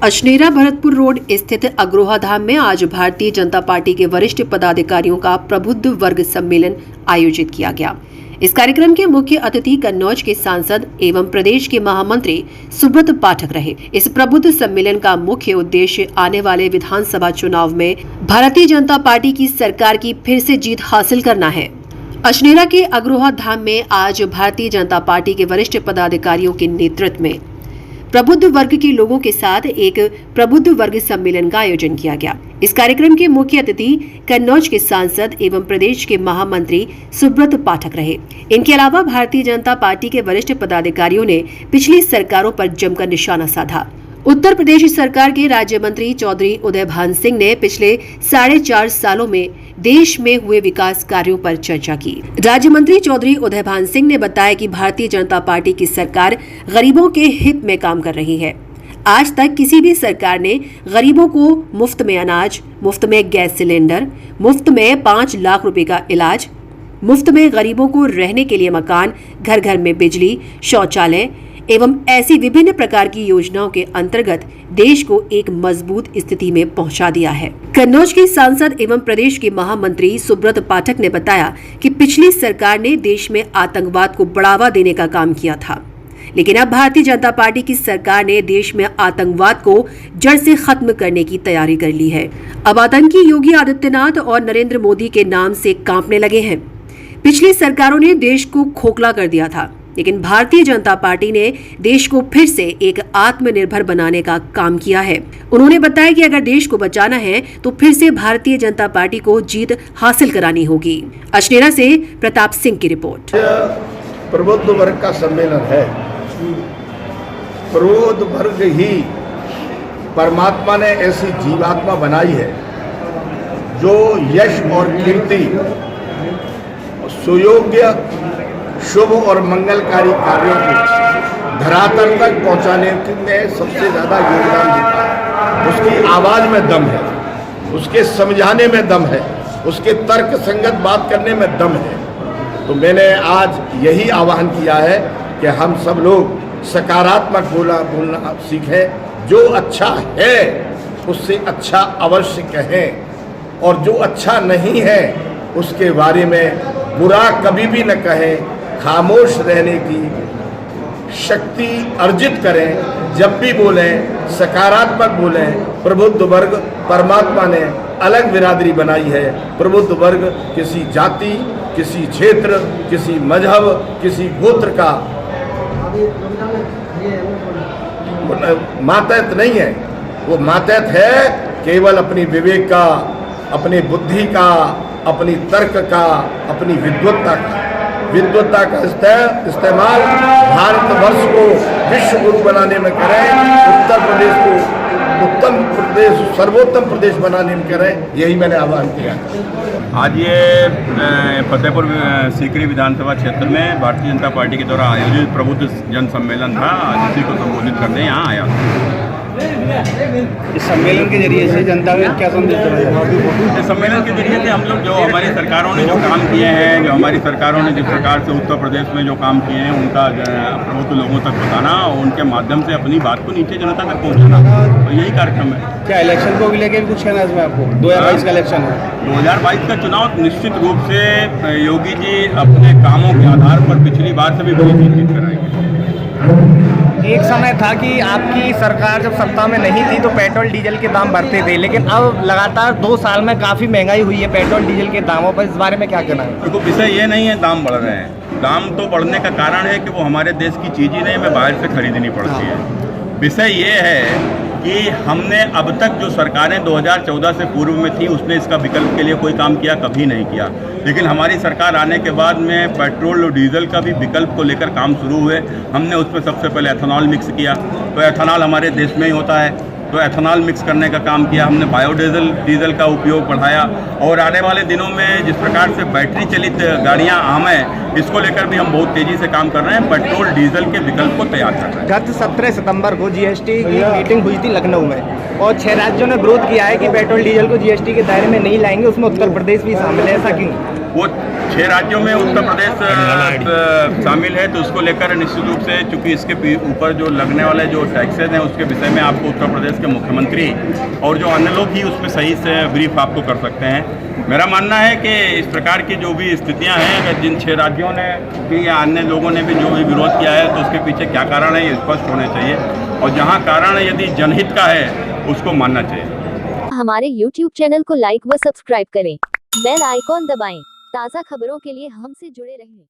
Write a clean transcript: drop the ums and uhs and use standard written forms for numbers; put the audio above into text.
अशनेरा Bharatpur road स्थित अग्रोहा धाम में आज भारतीय जनता पार्टी के वरिष्ठ पदाधिकारियों का प्रबुद्ध वर्ग सम्मेलन आयोजित किया गया। इस कार्यक्रम के मुख्य अतिथि कन्नौज के सांसद एवं प्रदेश के महामंत्री सुब्रत पाठक रहे। इस प्रबुद्ध सम्मेलन का मुख्य उद्देश्य आने वाले विधानसभा चुनाव में भारतीय जनता पार्टी की सरकार की फिर से जीत हासिल करना है। अशनेरा के अग्रोहा धाम में आज भारतीय जनता पार्टी के वरिष्ठ पदाधिकारियों के नेतृत्व में प्रबुद्ध वर्ग के लोगों के साथ एक प्रबुद्ध वर्ग सम्मेलन का आयोजन किया गया। इस कार्यक्रम के मुख्य अतिथि कन्नौज के सांसद एवं प्रदेश के महामंत्री सुब्रत पाठक रहे। इनके अलावा भारतीय जनता पार्टी के वरिष्ठ पदाधिकारियों ने पिछली सरकारों पर जमकर निशाना साधा। उत्तर प्रदेश सरकार के राज्य मंत्री चौधरी उदयभान सिंह ने पिछले 4.5 सालों में देश में हुए विकास कार्यों पर चर्चा की। राज्य मंत्री चौधरी उदयभान सिंह ने बताया कि भारतीय जनता पार्टी की सरकार गरीबों के हित में काम कर रही है। आज तक किसी भी सरकार ने गरीबों को मुफ्त में अनाज, मुफ्त में गैस सिलेंडर, मुफ्त में 5 लाख रुपए का इलाज, मुफ्त में गरीबों को रहने के लिए मकान, घर घर में बिजली, शौचालय एवं ऐसी विभिन्न प्रकार की योजनाओं के अंतर्गत देश को एक मजबूत स्थिति में पहुंचा दिया है। कन्नौज के सांसद एवं प्रदेश के महामंत्री सुब्रत पाठक ने बताया कि पिछली सरकार ने देश में आतंकवाद को बढ़ावा देने का काम किया था, लेकिन अब भारतीय जनता पार्टी की सरकार ने देश में आतंकवाद को जड़ से खत्म करने की तैयारी कर ली है। अब आतंकी योगी आदित्यनाथ और नरेंद्र मोदी के नाम से कांपने लगे हैं। पिछली सरकारों ने देश को खोखला कर दिया था, लेकिन भारतीय जनता पार्टी ने देश को फिर से एक आत्मनिर्भर बनाने का काम किया है। उन्होंने बताया कि अगर देश को बचाना है तो फिर से भारतीय जनता पार्टी को जीत हासिल करानी होगी। अशनेरा से प्रताप सिंह की रिपोर्ट। प्रबुद्ध वर्ग का सम्मेलन है। प्रबुद्ध वर्ग ही परमात्मा ने ऐसी जीवात्मा बनाई है जो यश और कीर्ति, सुयोग्य, शुभ और मंगलकारी कार्यों को धरातल तक पहुंचाने में सबसे ज़्यादा योगदान देता है। उसकी आवाज़ में दम है, उसके समझाने में दम है, उसके तर्क संगत बात करने में दम है। तो मैंने आज यही आह्वान किया है कि हम सब लोग सकारात्मक बोलना सीखें। जो अच्छा है उससे अच्छा अवश्य कहें, और जो अच्छा नहीं है उसके बारे में बुरा कभी भी न कहें। खामोश रहने की शक्ति अर्जित करें। जब भी बोलें सकारात्मक बोलें। प्रबुद्ध वर्ग परमात्मा ने अलग बिरादरी बनाई है। प्रबुद्ध वर्ग किसी जाति, किसी क्षेत्र, किसी मजहब, किसी गोत्र का मातहत नहीं है। वो मातहत है केवल अपनी विवेक का, अपनी बुद्धि का, अपनी तर्क का, अपनी विद्वत्ता का इस्तेमाल भारतवर्ष को विश्व गुरु बनाने में करें, उत्तर प्रदेश को उत्तम प्रदेश, सर्वोत्तम प्रदेश बनाने में करें। यही मैंने आह्वान किया। आज ये फतेहपुर सीकरी विधानसभा क्षेत्र में भारतीय जनता पार्टी के द्वारा आयोजित प्रबुद्ध जन सम्मेलन था। आज इसी को संबोधित करने यहाँ आया। इस सम्मेलन के जरिए से जनता में क्या संदेश देना चाहते हैं? इस सम्मेलन के जरिए से हम लोग जो हमारी सरकारों ने जो काम किए हैं, जो हमारी सरकारों ने जिस प्रकार से उत्तर प्रदेश में जो काम किए हैं उनका प्रभुत्व लोगों तक बताना और उनके माध्यम से अपनी बात को नीचे जनता तक पहुँचाना, तो यही कार्यक्रम है। क्या इलेक्शन को भी लेकर कुछ कहना है इसमें आपको? 2022 का इलेक्शन है। 2022 का चुनाव निश्चित रूप से योगी जी अपने कामों के आधार पर पिछली बार से भी बड़ी जीत कराएंगे। एक समय था कि आपकी सरकार जब सत्ता में नहीं थी तो पेट्रोल डीजल के दाम बढ़ते थे, लेकिन अब लगातार 2 साल में काफ़ी महंगाई हुई है पेट्रोल डीजल के दामों पर। इस बारे में क्या कहना है? देखो, विषय ये नहीं है दाम बढ़ रहे हैं। दाम तो बढ़ने का कारण है कि वो हमारे देश की चीज़ ही नहीं, हमें बाहर से खरीदनी पड़ती है। विषय ये है कि हमने अब तक जो सरकारें 2014 से पूर्व में थी उसने इसका विकल्प के लिए कोई काम किया? कभी नहीं किया। लेकिन हमारी सरकार आने के बाद में पेट्रोल और डीजल का भी विकल्प को लेकर काम शुरू हुए। हमने उसमें सबसे पहले एथेनॉल मिक्स किया, तो एथेनॉल हमारे देश में ही होता है, तो एथेनॉल मिक्स करने का काम किया। हमने बायोडीजल का उपयोग बढ़ाया, और आने वाले दिनों में जिस प्रकार से बैटरी चलित गाड़ियां आम हैं, इसको लेकर भी हम बहुत तेज़ी से काम कर रहे हैं। पेट्रोल डीजल के विकल्प को तैयार कर रहे हैं। गत 17 सितंबर को जीएसटी की मीटिंग हुई थी लखनऊ में, और 6 राज्यों ने विरोध किया है कि पेट्रोल डीजल को जीएसटी के दायरे में नहीं लाएंगे, उसमें उत्तर प्रदेश भी शामिल है। ऐसा क्यों? वो 6 राज्यों में उत्तर प्रदेश शामिल है, तो उसको लेकर निश्चित रूप से चूंकि इसके ऊपर जो लगने वाले जो टैक्सेज हैं उसके विषय में आपको उत्तर प्रदेश के मुख्यमंत्री और जो अन्य लोग ही उस पर सही से ब्रीफ आपको कर सकते हैं। मेरा मानना है कि इस प्रकार की जो भी स्थितियां हैं, अगर जिन 6 राज्यों ने भी या अन्य लोगों ने भी जो भी विरोध किया है तो उसके पीछे क्या कारण है ये स्पष्ट होने चाहिए, और जहां कारण यदि जनहित का है उसको मानना चाहिए। हमारे YouTube चैनल को लाइक व सब्सक्राइब करें, बेल आइकॉन दबाएं, ताज़ा खबरों के लिए हमसे जुड़े रहें।